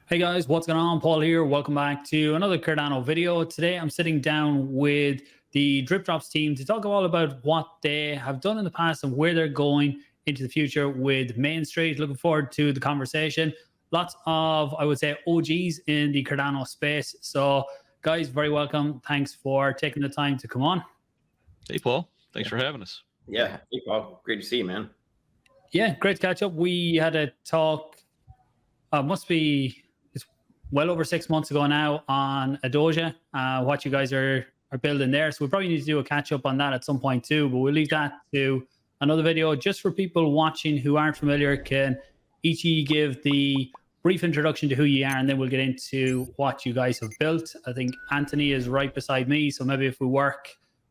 Hey guys, what's going on? Paul here. Welcome back to another Cardano video. Today I'm sitting down with the Dripdropz team to talk all about what they have done in the past and where they're going into the future with Mainstreet. Looking forward to the conversation. Lots of, I would say, OGs in the Cardano space. So guys, very welcome. Thanks for taking the time to come on. Hey Paul, thanks for having us. Yeah, hey Paul, great to see you, man. Yeah, great to catch up. We had a talk, it's well over 6 months ago now, on Adoja, what you guys are building there. So we probably need to do a catch up on that at some point too, but we'll leave that to another video. Just for people watching who aren't familiar, can each of you give the brief introduction to who you are, and then we'll get into what you guys have built. I think Anthony is right beside me, so maybe if we work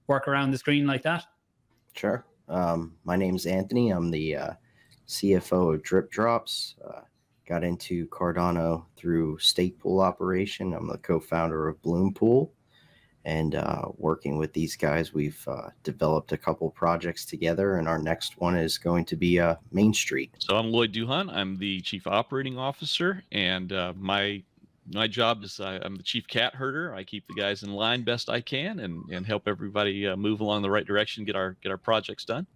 around the screen like that. Sure. My name's Anthony. I'm the CFO of Dripdropz. Got into Cardano through stake pool operation. I'm the co-founder of Bloom Pool, and working with these guys, we've developed a couple projects together, and our next one is going to be Mainstreet. So I'm Lloyd Duhan. I'm the Chief Operating Officer, and my job is I'm the chief cat herder. I keep the guys in line best I can and help everybody move along the right direction, get our projects done.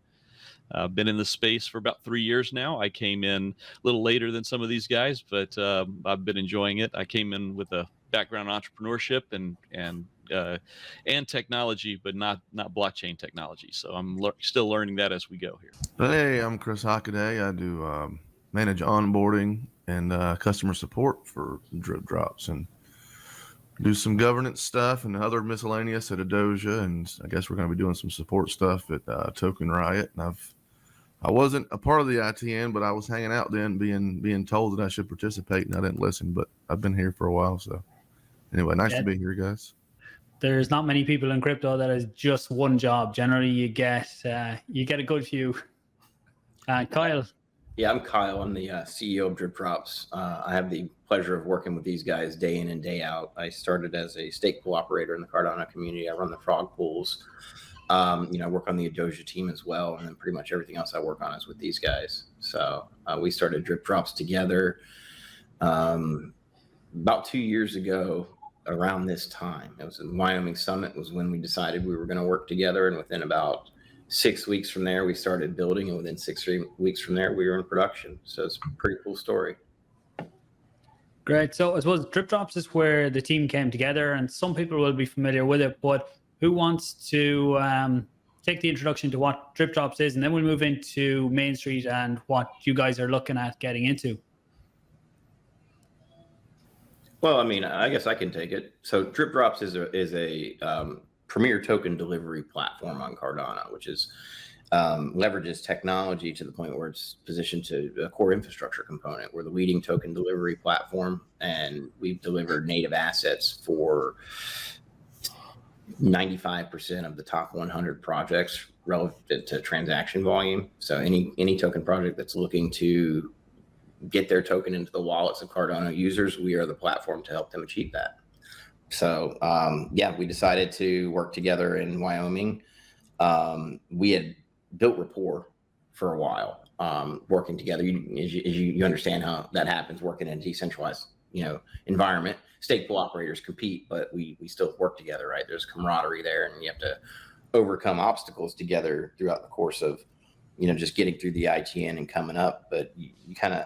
I've been in the space for about 3 years now. I came in a little later than some of these guys, but I've been enjoying it. I came in with a background in entrepreneurship and technology, but not blockchain technology. So I'm still learning that as we go here. Hey, I'm Chris Hockaday. I do manage onboarding and customer support for Dripdropz, and do some governance stuff and other miscellaneous at Adoja, and I guess we're going to be doing some support stuff at Token Riot. And I wasn't a part of the ITN, but I was hanging out then, being told that I should participate, and I didn't listen. But I've been here for a while, so anyway, nice to be here, guys. There's not many people in crypto that is just one job. Generally, you get a good few. Kyle. Yeah, I'm Kyle. I'm the CEO of Dripdropz. I have the pleasure of working with these guys day in and day out. I started as a stake pool operator in the Cardano community. I run the frog pools. I work on the Adoja team as well, and then pretty much everything else I work on is with these guys. So we started Dripdropz together about 2 years ago around this time. It was in Wyoming Summit was when we decided we were going to work together, and within about 6 weeks from there, we started building, and within 6 weeks from there, we were in production. So it's a pretty cool story. Great. So I suppose Dripdropz is where the team came together, and some people will be familiar with it, but who wants to take the introduction to what Dripdropz is, and then we'll move into Mainstreet and what you guys are looking at getting into? Well, I mean, I guess I can take it. So Dripdropz is a premier token delivery platform on Cardano, which is leverages technology to the point where it's positioned to a core infrastructure component. We're the leading token delivery platform, and we've delivered native assets for 95% of the top 100 projects relative to transaction volume. So any token project that's looking to get their token into the wallets of Cardano users, we are the platform to help them achieve that. So yeah, we decided to work together in Wyoming. We had built rapport for a while, working together. You understand how that happens, working in a decentralized environment. Stake pool operators compete, but we still work together, right? There's camaraderie there, and you have to overcome obstacles together throughout the course of just getting through the ITN and coming up. But you kind of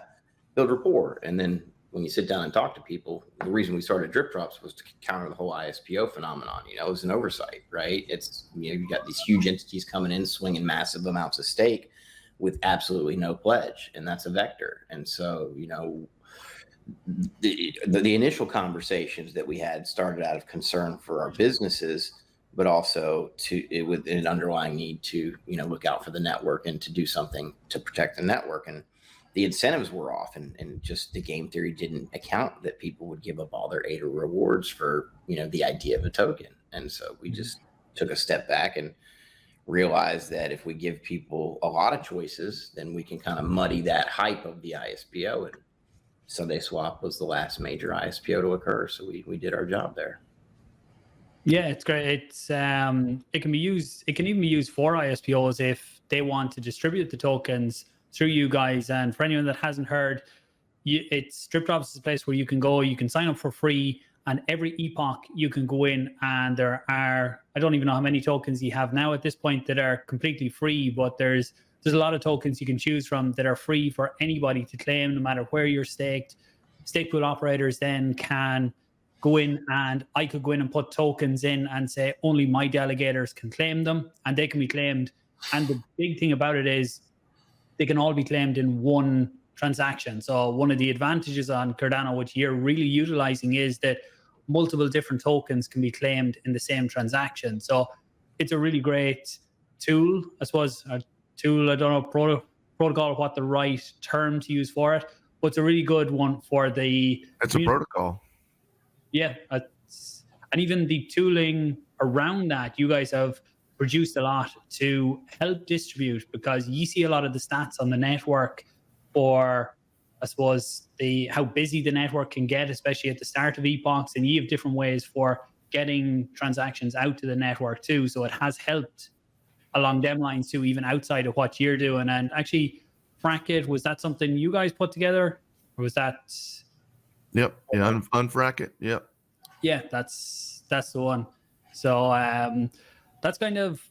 build rapport, and then when you sit down and talk to people, the reason we started Dripdropz was to counter the whole ISPO phenomenon. It was an oversight, right? It's you got these huge entities coming in, swinging massive amounts of stake with absolutely no pledge, and that's a vector. And so the initial conversations that we had started out of concern for our businesses, but also with an underlying need to look out for the network and to do something to protect the network. And the incentives were off, and just the game theory didn't account that people would give up all their ADA rewards for the idea of a token. And so we just took a step back and realized that if we give people a lot of choices, then we can kind of muddy that hype of the ISPO. And Sunday Swap was the last major ISPO to occur, so we did our job there. Yeah, it's great. It's it can even be used for ISPOs if they want to distribute the tokens through you guys. And for anyone that hasn't heard, it's Dripdropz is a place where you can go, you can sign up for free, and every epoch you can go in, and there are, I don't even know how many tokens you have now at this point that are completely free, but there's a lot of tokens you can choose from that are free for anybody to claim, no matter where you're staked. Stake pool operators then can go in, and I could go in and put tokens in and say only my delegators can claim them, and they can be claimed. And the big thing about it is they can all be claimed in one transaction. So one of the advantages on Cardano, which you're really utilizing, is that multiple different tokens can be claimed in the same transaction. So it's a really great tool, I suppose. A tool, I don't know, protocol, what the right term to use for it, but it's a really good one for the... It's a protocol. Yeah. And even the tooling around that, you guys have produced a lot to help distribute, because you see a lot of the stats on the network for, I suppose, how busy the network can get, especially at the start of epochs, and you have different ways for getting transactions out to the network too. So it has helped along them lines too, even outside of what you're doing. And actually, FIAT, was that something you guys put together, or was that? Yep. Yeah. Unfracket. Yep. Yeah, that's the one. So that's kind of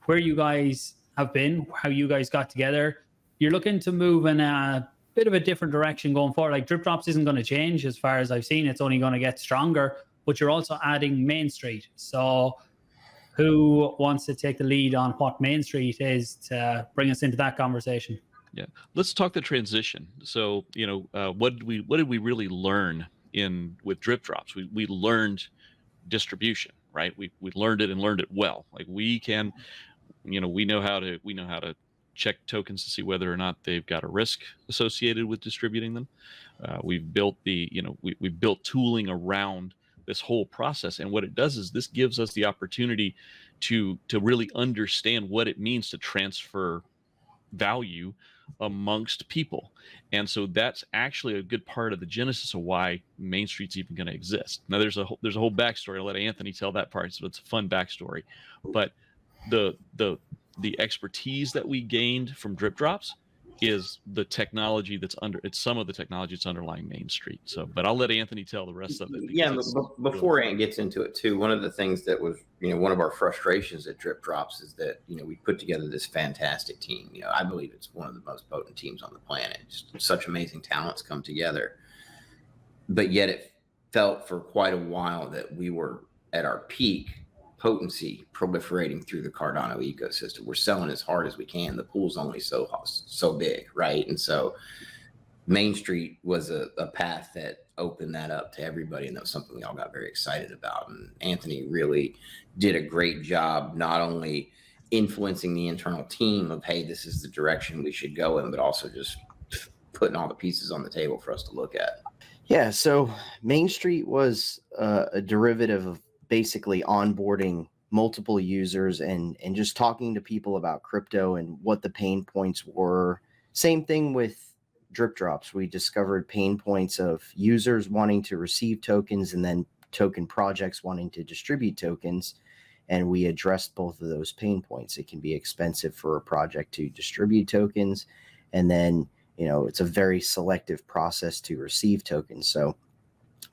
where you guys have been, how you guys got together. You're looking to move in a bit of a different direction going forward. Like Dripdropz isn't going to change as far as I've seen. It's only going to get stronger, but you're also adding Mainstreet. So who wants to take the lead on what Mainstreet is to bring us into that conversation? Yeah, let's talk the transition. So, what did we really learn with Dripdropz? We learned distribution, right? We learned it, and learned it well. Like we can, we know how to check tokens to see whether or not they've got a risk associated with distributing them. We've built we've built tooling around this whole process, and what it does is this gives us the opportunity to really understand what it means to transfer value amongst people. And so that's actually a good part of the genesis of why Mainstreet's even going to exist. Now there's a whole backstory. I'll let Anthony tell that part, so it's a fun backstory. But the expertise that we gained from Dripdropz is the technology it's some of the technology that's underlying Mainstreet. So, but I'll let Anthony tell the rest of it. Yeah, before Ant gets into it too, one of the things that was, one of our frustrations at Dripdropz is that, we put together this fantastic team. I believe it's one of the most potent teams on the planet. Just such amazing talents come together. But yet it felt for quite a while that we were at our peak potency proliferating through the Cardano ecosystem. We're selling as hard as we can. The pool's only so big, right? And so Mainstreet was a path that opened that up to everybody, and that was something we all got very excited about. And Anthony really did a great job, not only influencing the internal team of, hey, this is the direction we should go in, but also just putting all the pieces on the table for us to look at. Yeah, so Mainstreet was a derivative of basically onboarding multiple users and just talking to people about crypto and what the pain points were. Same thing with Dripdropz. We discovered pain points of users wanting to receive tokens and then token projects wanting to distribute tokens. And we addressed both of those pain points. It can be expensive for a project to distribute tokens. And then, it's a very selective process to receive tokens. So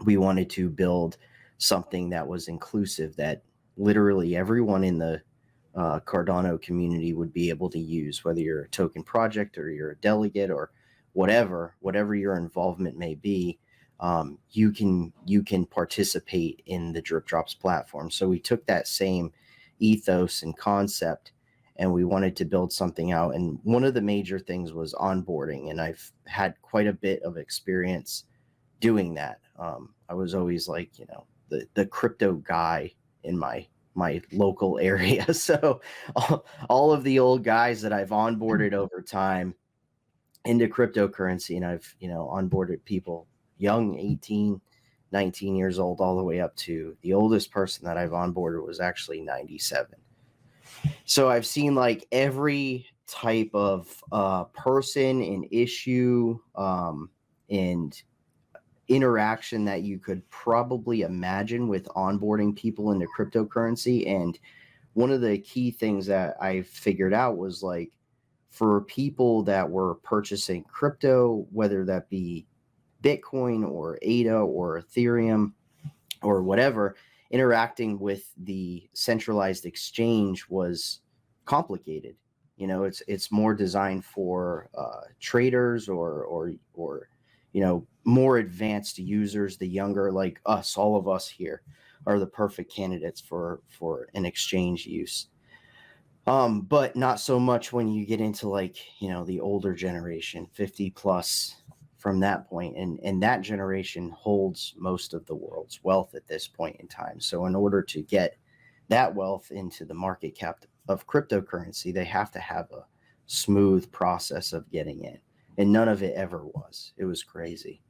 we wanted to build something that was inclusive, that literally everyone in the Cardano community would be able to use, whether you're a token project or you're a delegate or whatever your involvement may be. You can participate in the Dripdropz platform. So we took that same ethos and concept, and we wanted to build something out. And one of the major things was onboarding, and I've had quite a bit of experience doing that. I was always like, the crypto guy in my local area. So all of the old guys that I've onboarded over time into cryptocurrency, and I've, onboarded people young, 18, 19 years old, all the way up to the oldest person that I've onboarded was actually 97. So I've seen like every type of person and issue and interaction that you could probably imagine with onboarding people into cryptocurrency. And one of the key things that I figured out was, like, for people that were purchasing crypto, whether that be Bitcoin or ADA or Ethereum or whatever, interacting with the centralized exchange was complicated. You know, it's more designed for traders or you know, more advanced users. The younger, like us, all of us here, are the perfect candidates for an exchange use. But not so much when you get into, like, you know, the older generation, 50 plus, from that point, and that generation holds most of the world's wealth at this point in time. So in order to get that wealth into the market cap of cryptocurrency, they have to have a smooth process of getting in, and none of it ever was. It was crazy.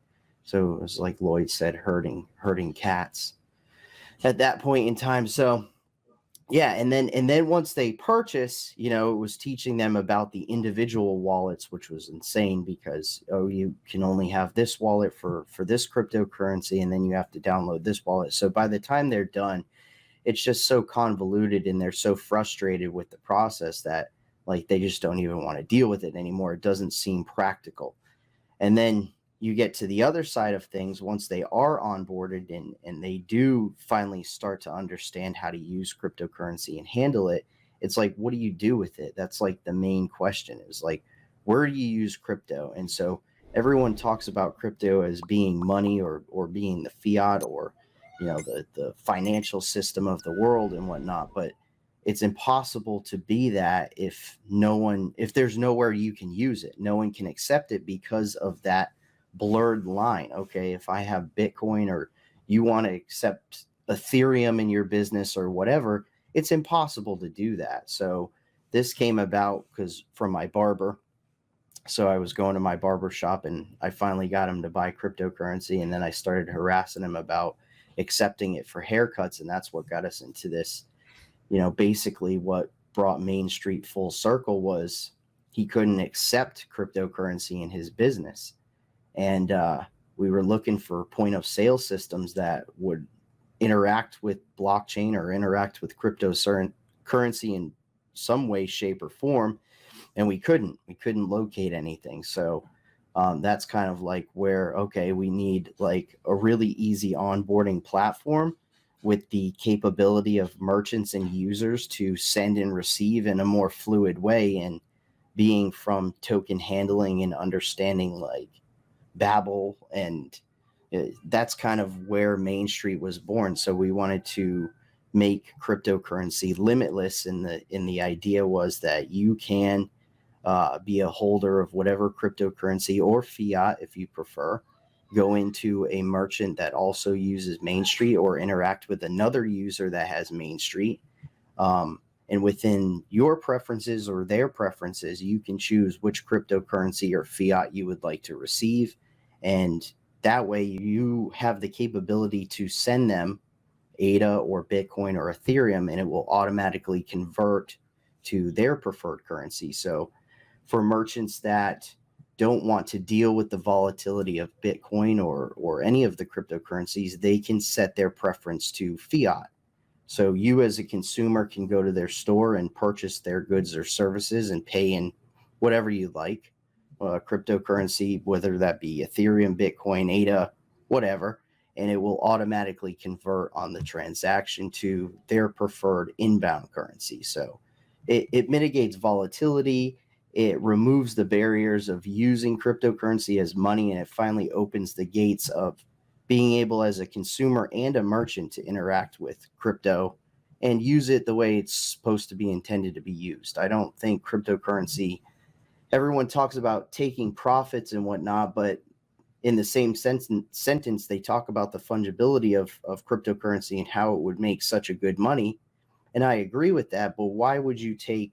So it was, like Lloyd said, herding cats at that point in time. So yeah, and then once they purchase, you know, it was teaching them about the individual wallets, which was insane, because, oh, you can only have this wallet for this cryptocurrency, and then you have to download this wallet. So by the time they're done, it's just so convoluted, and they're so frustrated with the process that, like, they just don't even want to deal with it anymore. It doesn't seem practical. And then you get to the other side of things once they are onboarded and they do finally start to understand how to use cryptocurrency and handle it. It's like, what do you do with it? That's like the main question, is like, where do you use crypto? And so everyone talks about crypto as being money or being the fiat, or, you know, the financial system of the world and whatnot. But it's impossible to be that if there's nowhere you can use it. No one can accept it because of that blurred line. Okay, if I have Bitcoin, or you want to accept Ethereum in your business or whatever, it's impossible to do that. So this came about because from my barber. So I was going to my barber shop, and I finally got him to buy cryptocurrency, and then I started harassing him about accepting it for haircuts, and that's what got us into this. You know, basically what brought Mainstreet full circle was he couldn't accept cryptocurrency in his business. And we were looking for point of sale systems that would interact with blockchain or interact with cryptocurrency in some way, shape, or form. And we couldn't locate anything. So that's kind of like where, okay, we need like a really easy onboarding platform with the capability of merchants and users to send and receive in a more fluid way, and being from token handling and understanding like Babel, and that's kind of where Mainstreet was born. So we wanted to make cryptocurrency limitless, and the idea was that you can be a holder of whatever cryptocurrency or fiat, if you prefer, go into a merchant that also uses Mainstreet, or interact with another user that has Mainstreet. And within your preferences or their preferences, you can choose which cryptocurrency or fiat you would like to receive. And that way you have the capability to send them ADA or Bitcoin or Ethereum, and it will automatically convert to their preferred currency. So for merchants that don't want to deal with the volatility of Bitcoin or any of the cryptocurrencies, they can set their preference to fiat. So you as a consumer can go to their store and purchase their goods or services and pay in whatever you like, cryptocurrency, whether that be Ethereum, Bitcoin, ADA, whatever, and it will automatically convert on the transaction to their preferred inbound currency. So it mitigates volatility. It removes the barriers of using cryptocurrency as money, and it finally opens the gates of being able as a consumer and a merchant to interact with crypto and use it the way it's supposed to be intended to be used. I don't think cryptocurrency, everyone talks about taking profits and whatnot, but in the same sentence, they talk about the fungibility of cryptocurrency and how it would make such a good money. And I agree with that, but why would you take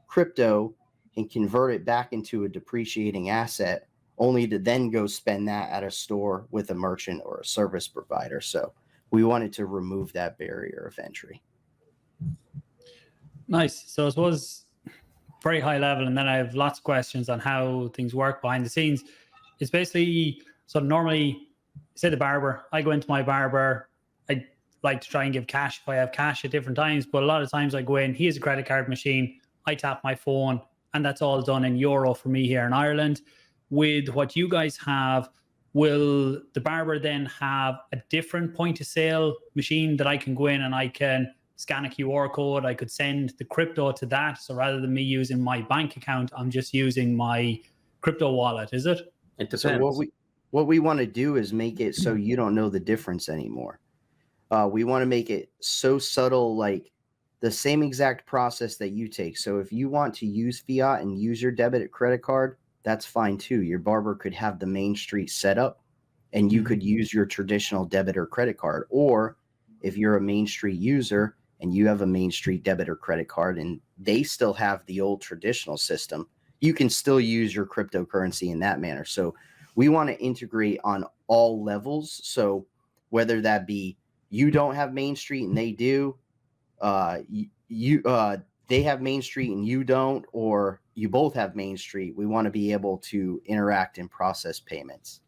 crypto and convert it back into a depreciating asset only to then go spend that at a store with a merchant or a service provider? So we wanted to remove that barrier of entry. Nice. So I suppose very high level, and then I have lots of questions on how things work behind the scenes. It's basically, so normally, say the barber, I go into my barber, I like to try and give cash if I have cash at different times, but a lot of times I go in, he has a credit card machine, I tap my phone, and that's all done in euro for me here in Ireland. With what you guys have, will the barber then have a different point of sale machine that I can go in and I can scan a QR code? I could send the crypto to that. So rather than me using my bank account, I'm just using my crypto wallet, is it? It depends. So what we want to do is make it so you don't know the difference anymore. We want to make it so subtle, like the same exact process that you take. So if you want to use fiat and use your debit or credit card, that's fine too. Your barber could have the Mainstreet set up and you could use your traditional debit or credit card. Or if you're a Mainstreet user and you have a Mainstreet debit or credit card and they still have the old traditional system, you can still use your cryptocurrency in that manner. So we want to integrate on all levels. So whether that be you don't have Mainstreet and they do, they have Mainstreet and you don't, or you both have Mainstreet, we want to be able to interact and process payments.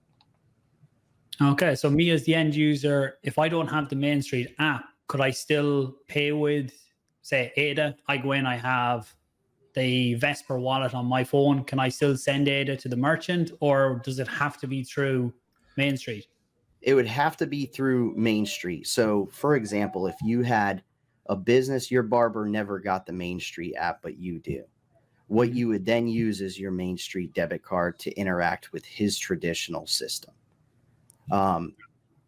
Okay, so me as the end user, if I don't have the Mainstreet app, could I still pay with, say, ADA? I go in, I have the Vesper wallet on my phone. Can I still send ADA to the merchant, or does it have to be through Mainstreet? It would have to be through Mainstreet. So, for example, if you had a business, your barber never got the Mainstreet app, but you do. What you would then use is your Mainstreet debit card to interact with his traditional system.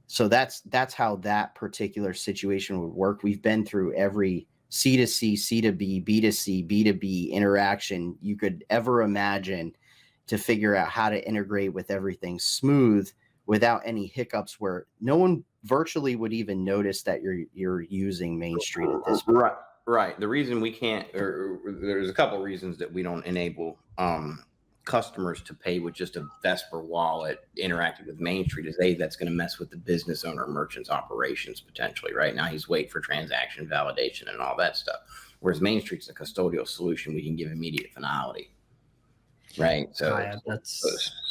So that's how that particular situation would work. We've been through every C2C, C2B, B2C, B2B interaction you could ever imagine to figure out how to integrate with everything smooth without any hiccups, where no one virtually would even notice that you're using Mainstreet at this point. Right. The reason we can't, or there's a couple of reasons that we don't enable customers to pay with just a Vesper wallet interacting with Mainstreet is that's going to mess with the business owner merchant's operations potentially. Right now he's waiting for transaction validation and all that stuff. Whereas Mainstreet's a custodial solution, we can give immediate finality. Right. So,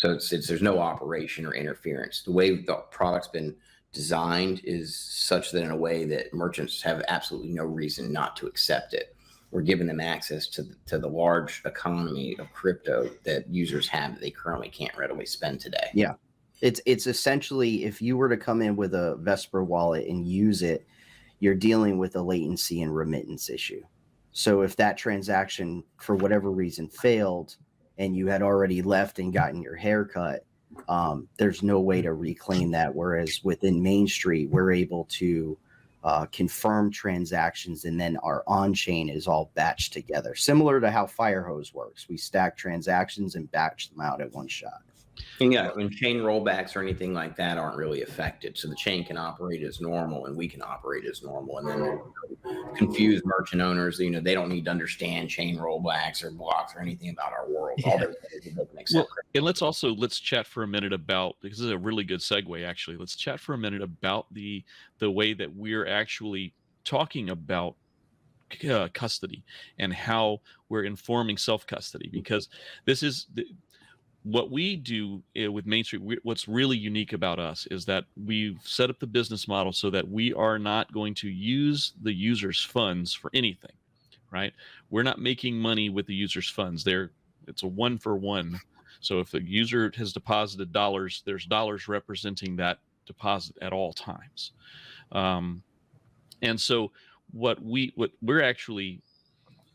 there's no operation or interference. The way the product's been designed is such that in a way that merchants have absolutely no reason not to accept it. We're giving them access to the large economy of crypto that users have that they currently can't readily spend today. Yeah. It's essentially, if you were to come in with a Vesper wallet and use it, you're dealing with a latency and remittance issue. So if that transaction for whatever reason failed and you had already left and gotten your haircut, there's no way to reclaim that. Whereas within Mainstreet, we're able to confirm transactions, and then our on-chain is all batched together, similar to how Firehose works. We stack transactions and batch them out at one shot. And yeah, when chain rollbacks or anything like that aren't really affected. So the chain can operate as normal and we can operate as normal. And then confused merchant owners, they don't need to understand chain rollbacks or blocks or anything about our world. Yeah. All they make sense. And let's chat for a minute about, because this is a really good segue actually. Let's chat for a minute about the way that we're actually talking about custody and how we're informing self-custody, because this is what we do with Mainstreet. What's really unique about us is that we've set up the business model so that we are not going to use the user's funds for anything, right? We're not making money with the user's funds. It's a 1-for-1. So if the user has deposited dollars, there's dollars representing that deposit at all times. And so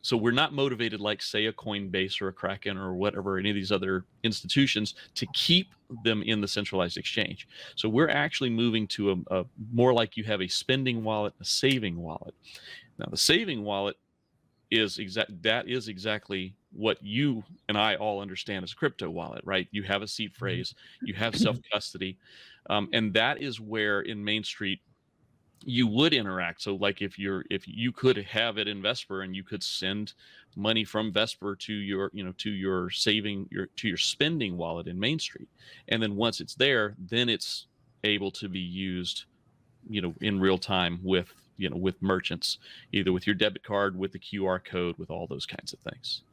so we're not motivated like, say, a Coinbase or a Kraken or whatever, any of these other institutions, to keep them in the centralized exchange. So we're actually moving to a more like you have a spending wallet, a saving wallet. Now, the saving wallet is exactly what you and I all understand as a crypto wallet, right? You have a seed phrase, you have self-custody, and that is where in Mainstreet you would interact. So like if you could have it in Vesper and you could send money from Vesper to your spending wallet in Mainstreet. And then once it's there, then it's able to be used, in real time with merchants, either with your debit card, with the QR code, with all those kinds of things.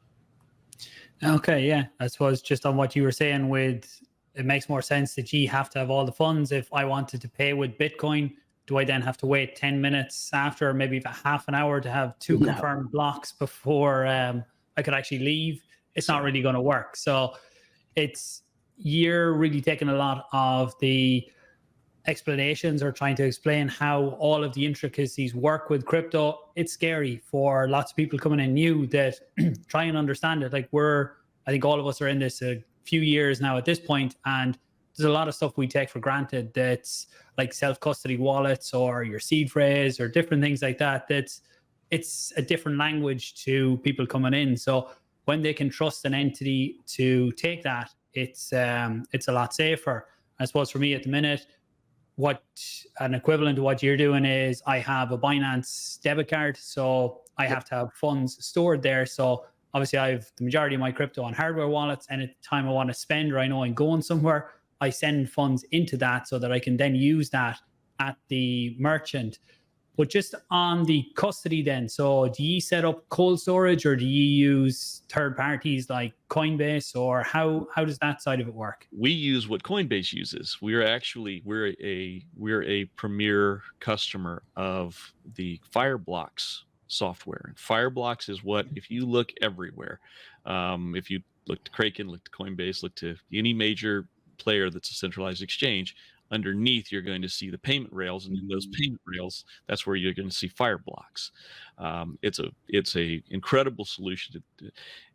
Okay. Yeah. I suppose just on what you were saying it makes more sense that you have to have all the funds. If I wanted to pay with Bitcoin, do I then have to wait 10 minutes after, maybe about half an hour, to have two confirmed blocks before I could actually leave? It's not really going to work. So you're really taking a lot of the explanations or trying to explain how all of the intricacies work with crypto. It's scary for lots of people coming in new that try and understand it. Like I think all of us are in this a few years now at this point, and there's a lot of stuff we take for granted that's like self-custody wallets or your seed phrase or different things like that. It's a different language to people coming in. So when they can trust an entity to take that, it's a lot safer. I suppose for me at the minute, what an equivalent to what you're doing is I have a Binance debit card, so I have to have funds stored there. So obviously I have the majority of my crypto on hardware wallets, and at the time I want to spend or I know I'm going somewhere, I send funds into that so that I can then use that at the merchant. But just on the custody then, so do you set up cold storage or do you use third parties like Coinbase, or how does that side of it work? We use what Coinbase uses. We're a premier customer of the Fireblocks software. And Fireblocks is what, if you look everywhere, if you look to Kraken, look to Coinbase, look to any major player that's a centralized exchange, underneath you're going to see the payment rails, and in those payment rails, that's where you're going to see Fireblocks. It's a incredible solution.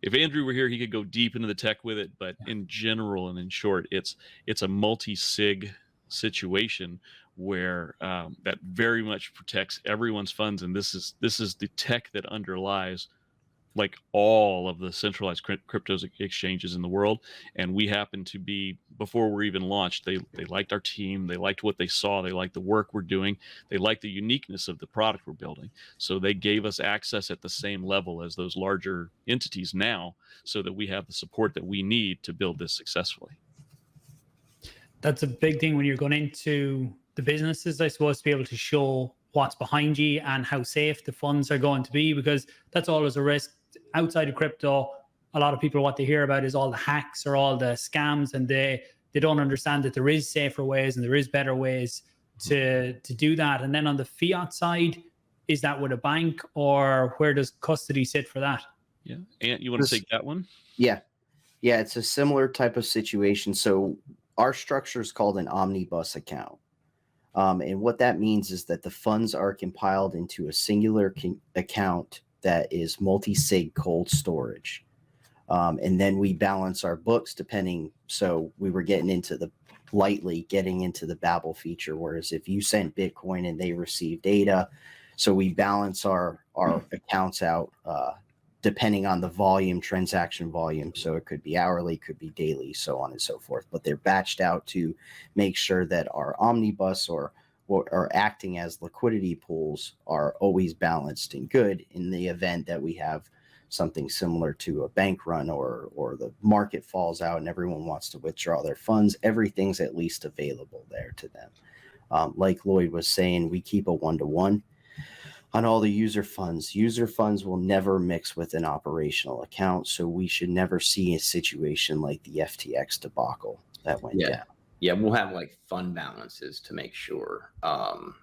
If Andrew were here, he could go deep into the tech with it, but in general and in short, it's a multi-sig situation where that very much protects everyone's funds, and this is the tech that underlies like all of the centralized crypto exchanges in the world. And we happen to be, before we're even launched, they liked our team, they liked what they saw, they liked the work we're doing, they liked the uniqueness of the product we're building. So they gave us access at the same level as those larger entities now, so that we have the support that we need to build this successfully. That's a big thing when you're going into the businesses, I suppose, to be able to show what's behind you and how safe the funds are going to be, because that's always a risk. Outside of crypto, a lot of people, what they hear about is all the hacks or all the scams, and they don't understand that there is safer ways and there is better ways to do that. And then on the fiat side, is that with a bank, or where does custody sit for that? Yeah. Ant, you want to take that one? Yeah, it's a similar type of situation. So our structure is called an omnibus account. And what that means is that the funds are compiled into a singular account that is multi-sig cold storage. And then we balance our books depending. So we were getting into the Babel feature, whereas if you sent Bitcoin and they receive data, so we balance our accounts out depending on the volume, transaction volume. So it could be hourly, could be daily, so on and so forth. But they're batched out to make sure that our omnibus or acting as liquidity pools are always balanced and good in the event that we have something similar to a bank run or the market falls out and everyone wants to withdraw their funds. Everything's at least available there to them. Like Lloyd was saying, we keep a 1-to-1 on all the user funds. User funds will never mix with an operational account, so we should never see a situation like the FTX debacle that went down. Yeah, we'll have like fund balances to make sure. One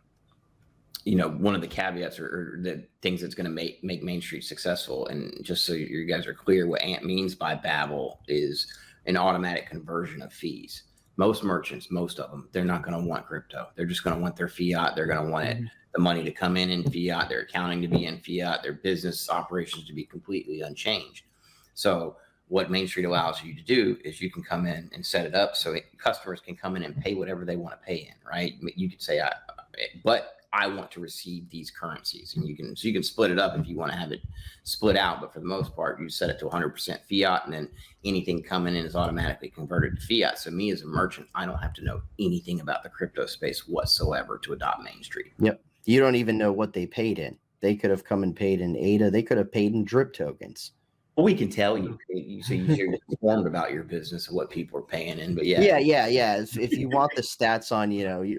of the caveats or the things that's going to make Mainstreet successful, and just so you guys are clear, what Ant means by Babel is an automatic conversion of fees. Most merchants, most of them, they're not going to want crypto. They're just going to want their fiat. They're going to want the money to come in fiat, their accounting to be in fiat, their business operations to be completely unchanged. So what Mainstreet allows you to do is you can come in and set it up so customers can come in and pay whatever they want to pay in, right? You could say, but I want to receive these currencies, and you can split it up if you want to have it split out. But for the most part, you set it to 100% fiat, and then anything coming in is automatically converted to fiat. So me as a merchant, I don't have to know anything about the crypto space whatsoever to adopt Mainstreet. Yep. You don't even know what they paid in. They could have come and paid in ADA. They could have paid in drip tokens. Well, we can tell you, so you're informed about your business and what people are paying in. But yeah. If you want the stats on,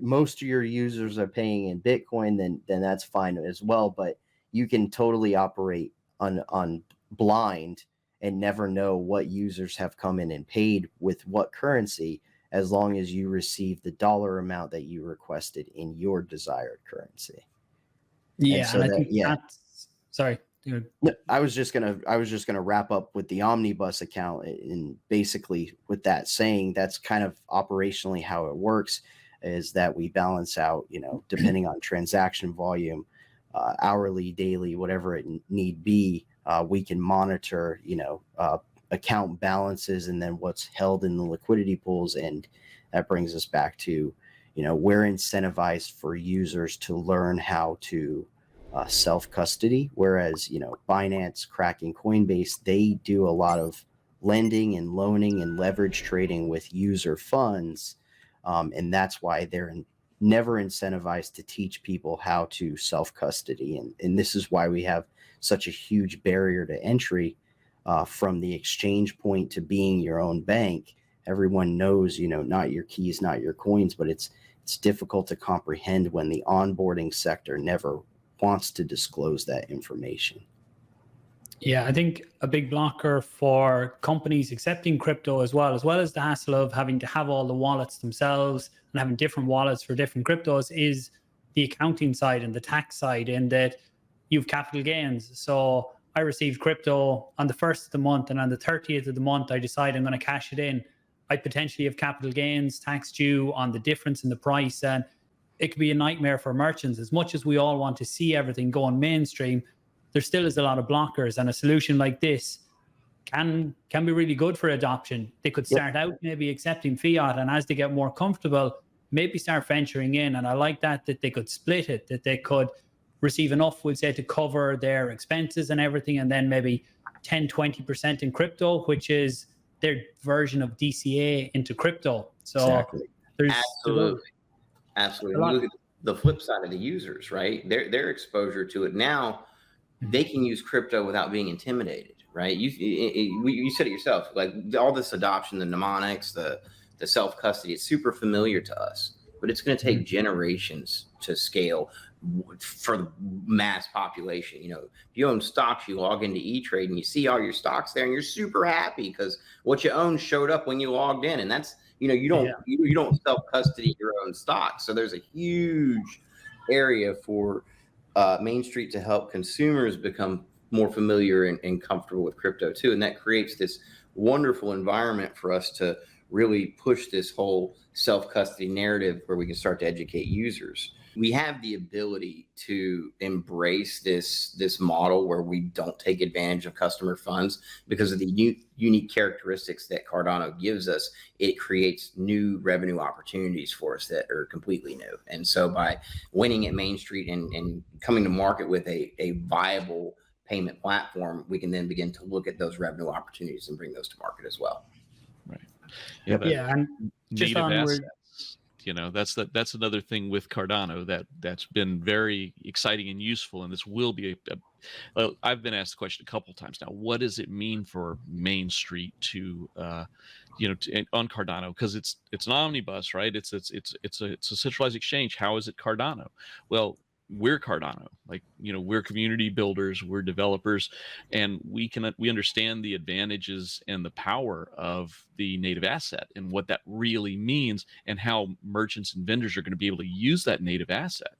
most of your users are paying in Bitcoin, then that's fine as well. But you can totally operate on blind and never know what users have come in and paid with what currency, as long as you receive the dollar amount that you requested in your desired currency. Yeah, and I think that's sorry. No, I was just gonna wrap up with the omnibus account, and basically with that saying, that's kind of operationally how it works, is that we balance out, depending on transaction volume, hourly, daily, whatever it need be, we can monitor, account balances and then what's held in the liquidity pools, and that brings us back to, we're incentivized for users to learn how to self-custody, whereas Binance, Kraken, Coinbase, they do a lot of lending and loaning and leverage trading with user funds, and that's why they're never incentivized to teach people how to self-custody, and this is why we have such a huge barrier to entry from the exchange point to being your own bank. Everyone knows, not your keys, not your coins, but it's difficult to comprehend when the onboarding sector never wants to disclose that information. Yeah, I think a big blocker for companies accepting crypto as well as the hassle of having to have all the wallets themselves and having different wallets for different cryptos, is the accounting side and the tax side, in that you've capital gains. So I received crypto on the 1st of the month, and on the 30th of the month, I decide I'm going to cash it in. I potentially have capital gains tax due on the difference in the price, and it could be a nightmare for merchants. As much as we all want to see everything going mainstream, there still is a lot of blockers, and a solution like this can be really good for adoption. They could start out maybe accepting fiat, and as they get more comfortable, maybe start venturing in. And I like that they could split it, that they could receive enough, we'll say, to cover their expenses and everything, and then maybe 10-20% in crypto, which is their version of DCA into crypto. So exactly. there's Absolutely. Look at the flip side of the users, right? Their exposure to it now, they can use crypto without being intimidated, right? You said it yourself, like all this adoption, the mnemonics, the self-custody, it's super familiar to us, but it's going to take generations to scale for the mass population. If you own stocks, you log into E-Trade and you see all your stocks there, and you're super happy because what you own showed up when you logged in, and that's you don't self-custody your own stock. So there's a huge area for Mainstreet to help consumers become more familiar and comfortable with crypto too. And that creates this wonderful environment for us to really push this whole self-custody narrative where we can start to educate users. We have the ability to embrace this model where we don't take advantage of customer funds because of the unique characteristics that Cardano gives us. It creates new revenue opportunities for us that are completely new. And so by winning at Mainstreet and coming to market with a viable payment platform, we can then begin to look at those revenue opportunities and bring those to market as well. Right. And just onward. That's another thing with Cardano that's been very exciting and useful, and this will be well, I've been asked the question a couple of times now. What does it mean for Mainstreet to on Cardano? Because it's an omnibus, right? It's a centralized exchange. How is it Cardano? Well, we're Cardano, we're community builders, we're developers, and we understand the advantages and the power of the native asset and what that really means, and how merchants and vendors are going to be able to use that native asset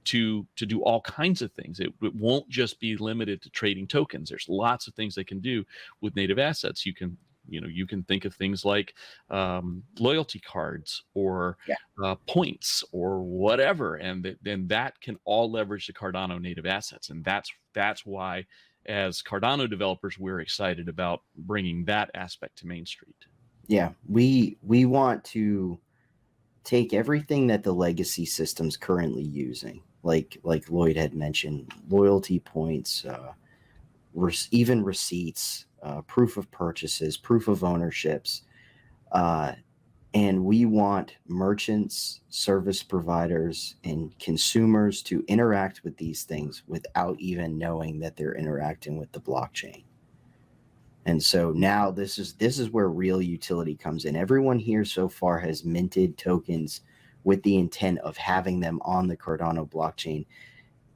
to do all kinds of things. It won't just be limited to trading tokens. There's lots of things they can do with native assets. You can think of things like loyalty cards or points or whatever, and then that can all leverage the Cardano native assets. And that's why, as Cardano developers, we're excited about bringing that aspect to Mainstreet. Yeah, we want to take everything that the legacy system's currently using, like Lloyd had mentioned, loyalty points, even receipts, proof of purchases, proof of ownerships. And we want merchants, service providers, and consumers to interact with these things without even knowing that they're interacting with the blockchain. And so now this is where real utility comes in. Everyone here so far has minted tokens with the intent of having them on the Cardano blockchain.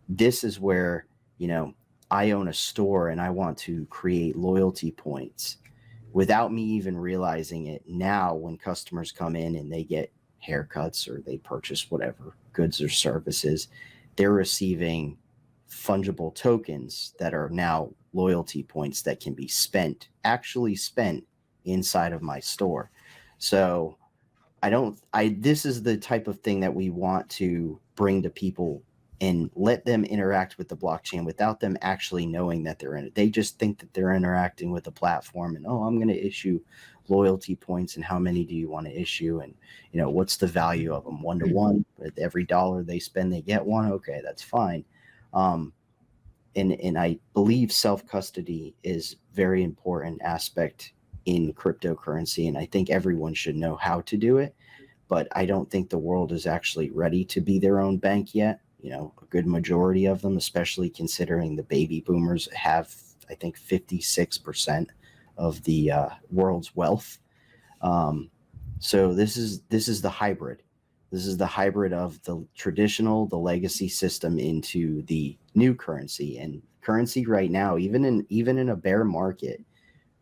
This is where, I own a store and I want to create loyalty points without me even realizing it. Now, when customers come in and they get haircuts or they purchase whatever goods or services, they're receiving fungible tokens that are now loyalty points that can be actually spent inside of my store. So this is the type of thing that we want to bring to people and let them interact with the blockchain without them actually knowing that they're in it. They just think that they're interacting with the platform and, oh, I'm going to issue loyalty points, and how many do you want to issue? And, what's the value of them? 1 to 1, but every dollar they spend, they get one. Okay, that's fine. And I believe self-custody is very important aspect in cryptocurrency. And I think everyone should know how to do it, but I don't think the world is actually ready to be their own bank yet. A good majority of them, especially considering the baby boomers have, I think, 56% of the world's wealth. So this is the hybrid. This is the hybrid of the traditional, the legacy system into the new currency. And currency right now, even in a bear market,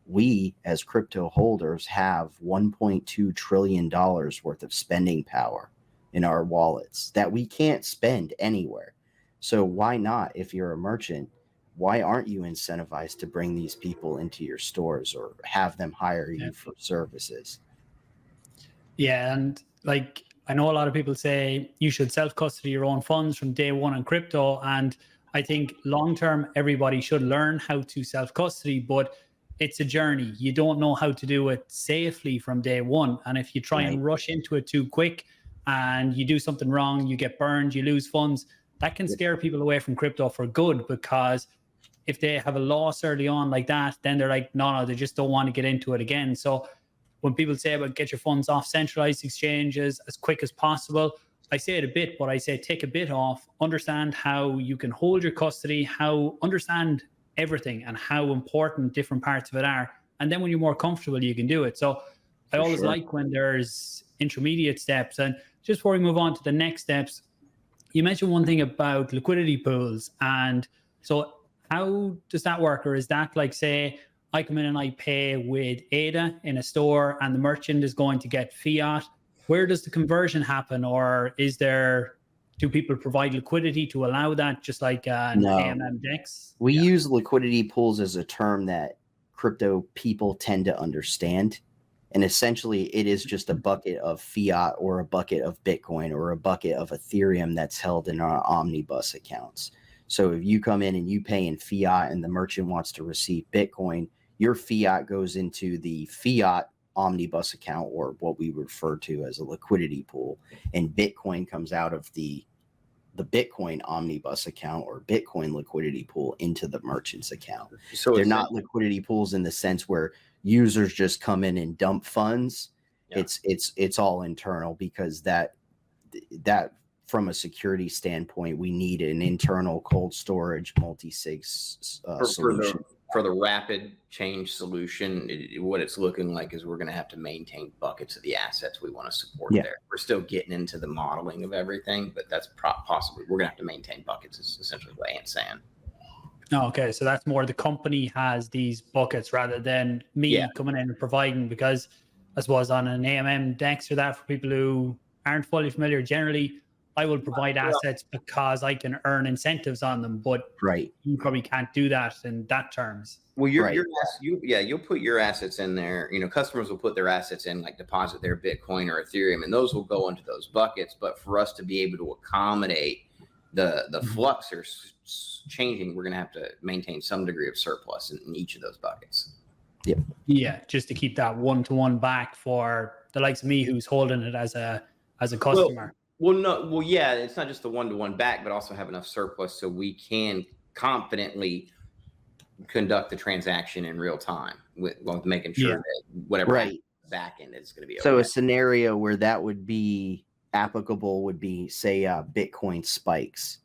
we as crypto holders have $1.2 trillion worth of spending power in our wallets that we can't spend anywhere. So why not, if you're a merchant, why aren't you incentivized to bring these people into your stores or have them hire you for services? Yeah, and like, I know a lot of people say you should self-custody your own funds from day one in crypto. And I think long-term, everybody should learn how to self-custody, but it's a journey. You don't know how to do it safely from day one. And if you try and rush into it too quick and you do something wrong, you get burned, you lose funds, that can scare people away from crypto for good, because if they have a loss early on like that, then they're like, no, they just don't want to get into it again. So when people say about get your funds off centralized exchanges as quick as possible, I say it a bit, but I say take a bit off, understand how you can hold your custody, understand everything and how important different parts of it are. And then when you're more comfortable, you can do it. So I always like when there's intermediate steps. And just before we move on to the next steps, you mentioned one thing about liquidity pools. And so how does that work? Or is that like, say, I come in and I pay with ADA in a store and the merchant is going to get fiat? Where does the conversion happen? Or do people provide liquidity to allow that, just like an AMM DEX? We use liquidity pools as a term that crypto people tend to understand. And essentially, it is just a bucket of fiat or a bucket of Bitcoin or a bucket of Ethereum that's held in our omnibus accounts. So if you come in and you pay in fiat and the merchant wants to receive Bitcoin, your fiat goes into the fiat omnibus account, or what we refer to as a liquidity pool, and Bitcoin comes out of the Bitcoin omnibus account or Bitcoin liquidity pool into the merchant's account. So they're not liquidity pools in the sense where users just come in and dump funds. Yeah. It's all internal, because that from a security standpoint, we need an internal cold storage multi-sig solution. For the rapid change solution, what it's looking like is we're going to have to maintain buckets of the assets we want to support there. We're still getting into the modeling of everything, but that's possibly we're going to have to maintain buckets, is essentially what Ant's saying. Oh, okay, so that's more the company has these buckets rather than me coming in and providing, because I suppose on an AMM DEX or that, for people who aren't fully familiar, generally I will provide assets because I can earn incentives on them, but you probably can't do that in that terms. Well, you'll put your assets in there. Customers will put their assets in, like deposit their Bitcoin or Ethereum, and those will go into those buckets. But for us to be able to accommodate the flux or changing, we're going to have to maintain some degree of surplus in each of those buckets. Yep. Yeah, just to keep that one-to-one back for the likes of me who's holding it as a customer. It's not just the one-to-one back, but also have enough surplus so we can confidently conduct the transaction in real time with making sure that whatever back end is going to be okay. So a scenario where that would be applicable would be, say, Bitcoin spikes.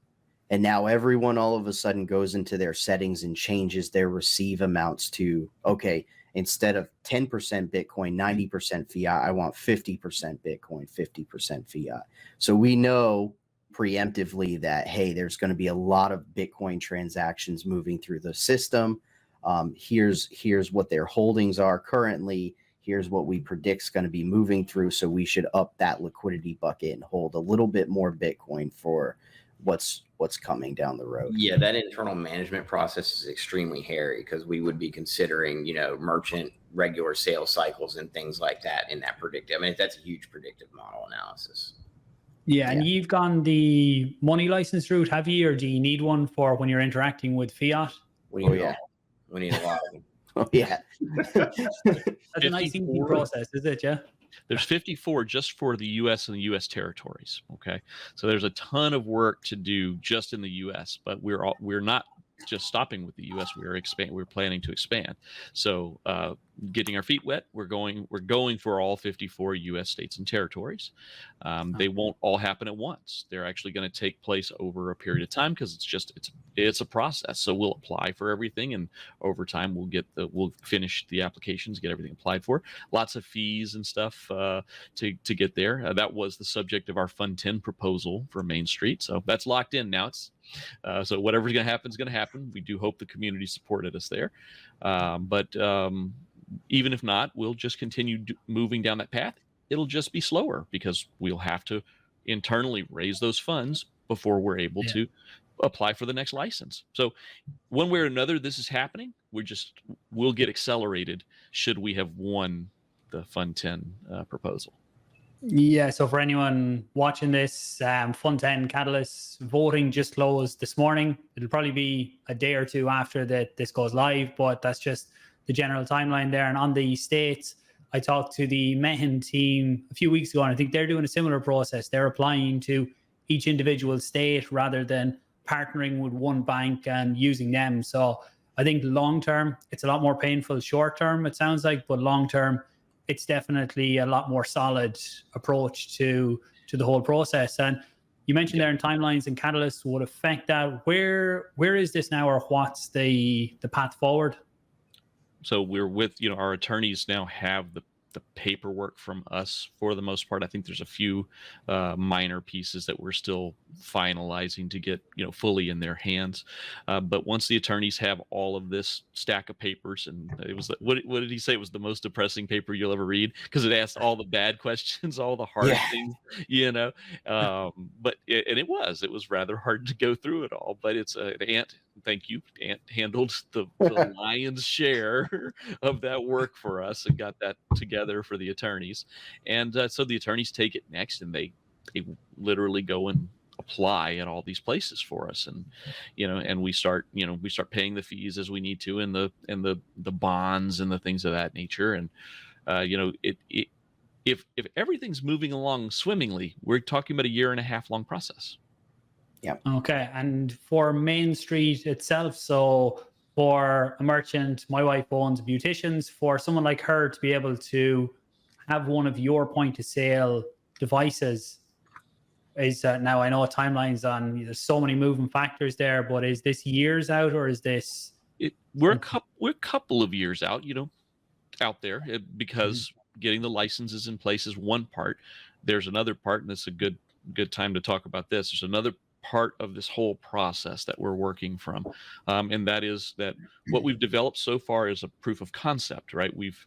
And now everyone all of a sudden goes into their settings and changes their receive amounts to, okay, instead of 10% Bitcoin, 90% fiat, I want 50% Bitcoin, 50% fiat. So we know preemptively that, hey, there's going to be a lot of Bitcoin transactions moving through the system. Here's what their holdings are currently. Here's what we predict is going to be moving through. So we should up that liquidity bucket and hold a little bit more Bitcoin for what's coming down the road. Yeah, that internal management process is extremely hairy because we would be considering, merchant regular sales cycles and things like that in that predictive. I mean, that's a huge predictive model analysis. Yeah, and you've gone the money license route, have you, or do you need one for when you're interacting with fiat? We need we need a lot of them. Oh yeah. That's a nice easy process, is it? Yeah. There's 54 just for the U.S. and the U.S. territories. Okay, so there's a ton of work to do just in the U.S., but we're not just stopping with the U.S. We're planning to expand. So getting our feet wet, we're going for all 54 U.S. states and territories. They won't all happen at once. They're actually going to take place over a period of time because it's a process. So we'll apply for everything, and over time we'll finish the applications, get everything applied for. Lots of fees and stuff to get there. That was the subject of our Fund 10 proposal for Mainstreet. So that's locked in now. So whatever's going to happen is going to happen. We do hope the community supported us there. But even if not, we'll just continue moving down that path. It'll just be slower because we'll have to internally raise those funds before we're able to apply for the next license. So one way or another, this is happening. We'll get accelerated should we have won the Fund 10 proposal. Yeah, so for anyone watching this, Fund 10 Catalyst voting just closed this morning. It'll probably be a day or two after that this goes live, but that's just the general timeline there. And on the states, I talked to the Mehin team a few weeks ago, and I think they're doing a similar process. They're applying to each individual state rather than partnering with one bank and using them. So I think long-term, it's a lot more painful. Short-term, it sounds like, but long-term, it's definitely a lot more solid approach to the whole process. And you mentioned there in timelines and catalysts would affect that. Where is this now, or what's the path forward? So we're with, our attorneys now have the paperwork from us for the most part. I think there's a few minor pieces that we're still finalizing to get, fully in their hands. But once the attorneys have all of this stack of papers, and it was, what did he say? It was the most depressing paper you'll ever read because it asked all the bad questions, all the hard things, but it was rather hard to go through it all. But it's Ant handled the lion's share of that work for us and got that together for the attorneys. And so the attorneys take it next, and they literally go and apply at all these places for us, and and we start paying the fees as we need to, and the bonds and the things of that nature. And if everything's moving along swimmingly, we're talking about a 1.5 year long process. Yeah. Okay. And for Mainstreet itself, so for a merchant, my wife owns beauticians, for someone like her to be able to have one of your point of sale devices, is now, I know timelines on, there's so many moving factors there, but is this years out, or is this? We're a couple of years out, out there, because getting the licenses in place is one part. There's another part, and this is a good time to talk about this. There's another part of this whole process that we're working from, and that is that what we've developed so far is a proof of concept, right? We've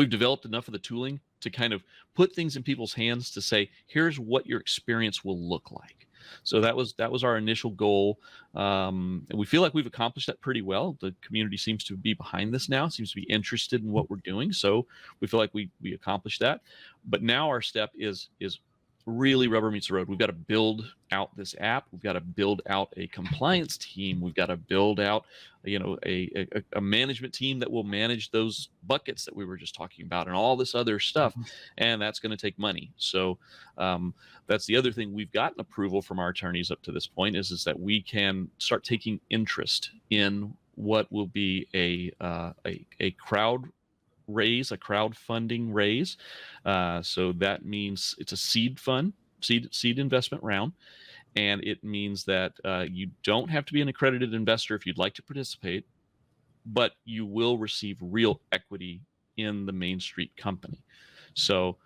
developed enough of the tooling to kind of put things in people's hands to say, here's what your experience will look like. So that was our initial goal, and we feel like we've accomplished that pretty well. The community seems to be behind this now, seems to be interested in what we're doing, so we feel like we accomplished that. But now our step is really rubber meets the road. We've got to build out this app. We've got to build out a compliance team. We've got to build out, a management team that will manage those buckets that we were just talking about and all this other stuff. And that's going to take money. So that's the other thing. We've gotten approval from our attorneys up to this point is that we can start taking interest in what will be a crowdfunding raise. So that means it's a seed investment round. And it means that you don't have to be an accredited investor if you'd like to participate, but you will receive real equity in the Mainstreet company. So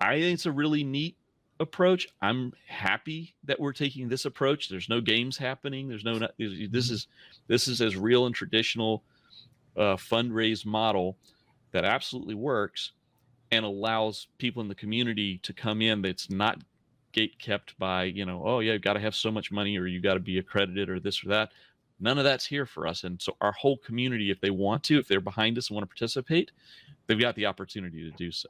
I think it's a really neat approach. I'm happy that we're taking this approach. There's no games happening. This is as real and traditional fundraise model that absolutely works and allows people in the community to come in that's not gate kept by, you know, oh yeah, you got to have so much money or you got to be accredited or this or that. None of that's here for us. And so our whole community, if they want to, if they're behind us and want to participate, they've got the opportunity to do so.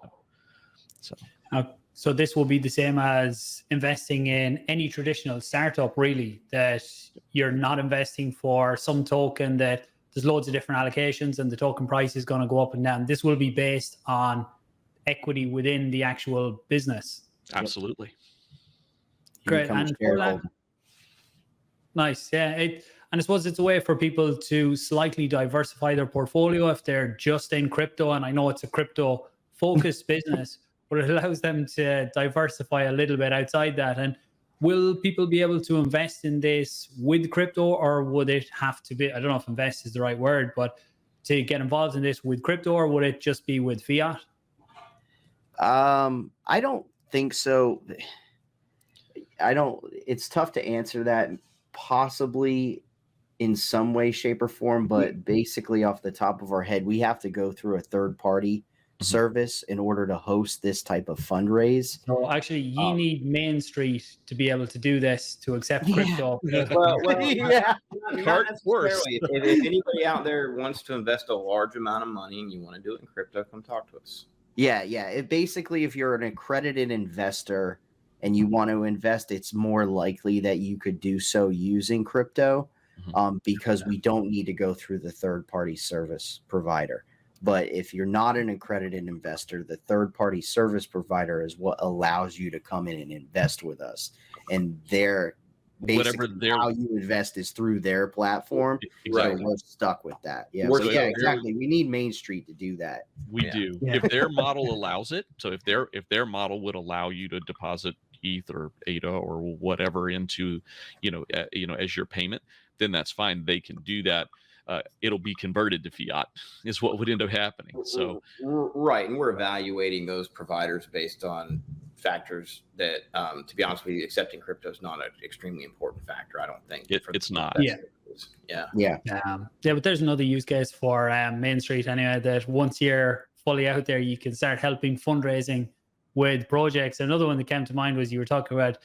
So this will be the same as investing in any traditional startup, really, that you're not investing for some token that there's loads of different allocations and the token price is going to go up and down. This will be based on equity within the actual business. Absolutely. Great. And for that, nice. Yeah. And I suppose it's a way for people to slightly diversify their portfolio if they're just in crypto. And I know it's a crypto focused business, but it allows them to diversify a little bit outside that. And will people be able to invest in this with crypto, or would it have to be, I don't know if invest is the right word, but to get involved in this with crypto, or would it just be with fiat? I don't think so. It's tough to answer that. Possibly in some way, shape, or form, but basically off the top of our head, we have to go through a third party service in order to host this type of fundraise. So actually, you need Mainstreet to be able to do this, to accept crypto. Yeah. Not necessarily. If anybody out there wants to invest a large amount of money and you want to do it in crypto, come talk to us. Yeah. Basically, if you're an accredited investor and you want to invest, it's more likely that you could do so using crypto, because we don't need to go through the third-party service provider. But if you're not an accredited investor, the third-party service provider is what allows you to come in and invest with us. And how you invest is through their platform. Exactly. So we're stuck with that. Yeah. Exactly. We need Mainstreet to do that. We do. Yeah. If their model allows it, so if their model would allow you to deposit ETH or ADA or whatever into, as your payment, then that's fine. They can do that. It'll be converted to fiat is what would end up happening. So right, and we're evaluating those providers based on factors that, to be honest with you, accepting crypto is not an extremely important factor. I don't think it's not. Yeah. But there's another use case for Mainstreet anyway, that once you're fully out there, you can start helping fundraising with projects. Another one that came to mind was you were talking about,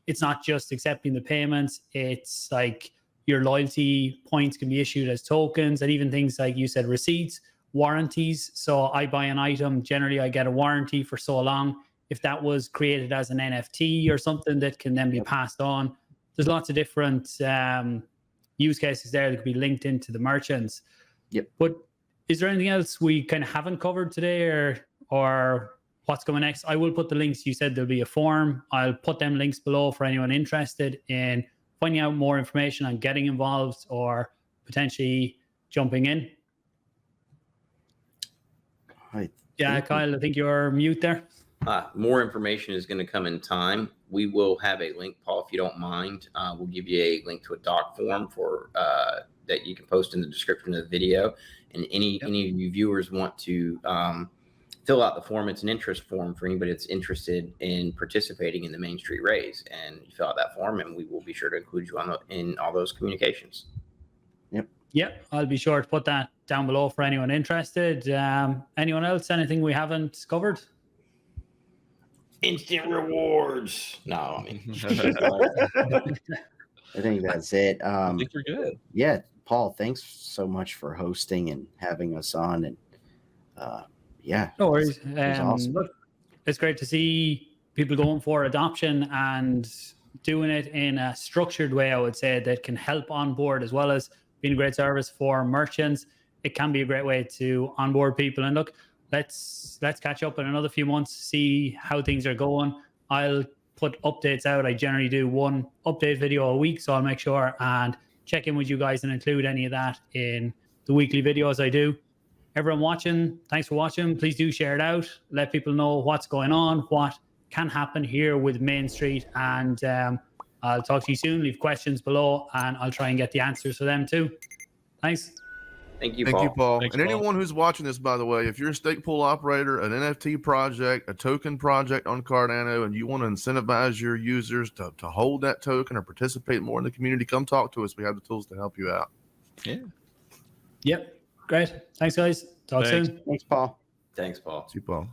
it's not just accepting the payments, it's like your loyalty points can be issued as tokens, and even things like you said, receipts, warranties. So I buy an item, generally I get a warranty for so long. If that was created as an NFT or something that can then be passed on, there's lots of different use cases there that could be linked into the merchants. Yep. But is there anything else we kind of haven't covered today, or what's coming next? I will put the links. You said there'll be a form. I'll put them links below for anyone interested in finding out more information on getting involved or potentially jumping in. Kyle, I think you're mute there. More information is going to come in time. We will have a link, Paul, if you don't mind. We'll give you a link to a doc form for that you can post in the description of the video. And any of you viewers want to fill out the form. It's an interest form for anybody that's interested in participating in the Mainstreet raise. And you fill out that form, and we will be sure to include you in all those communications. Yep, I'll be sure to put that down below for anyone interested. Anyone else? Anything we haven't covered? Instant rewards. No, I mean, I think that's it. I think we're good. Yeah, Paul, thanks so much for hosting and having us on. And no worries. Awesome. Look, it's great to see people going for adoption and doing it in a structured way, I would say, that can help onboard, as well as being a great service for merchants. It can be a great way to onboard people. And look, let's catch up in another few months, see how things are going. I'll put updates out. I generally do one update video a week, so I'll make sure and check in with you guys and include any of that in the weekly videos I do. Everyone watching, thanks for watching. Please do share it out. Let people know what's going on, what can happen here with Mainstreet. And I'll talk to you soon. Leave questions below, and I'll try and get the answers for them too. Thanks. Thank you, Thank Paul. you, Paul. Thanks, and Paul. anyone who's watching this, by the way, if you're a stake pool operator, an NFT project, a token project on Cardano, and you want to incentivize your users to hold that token or participate more in the community, come talk to us. We have the tools to help you out. Yeah. Yep. Great. Thanks, guys. Talk soon. Thanks, Paul. Thanks, Paul. See you, Paul.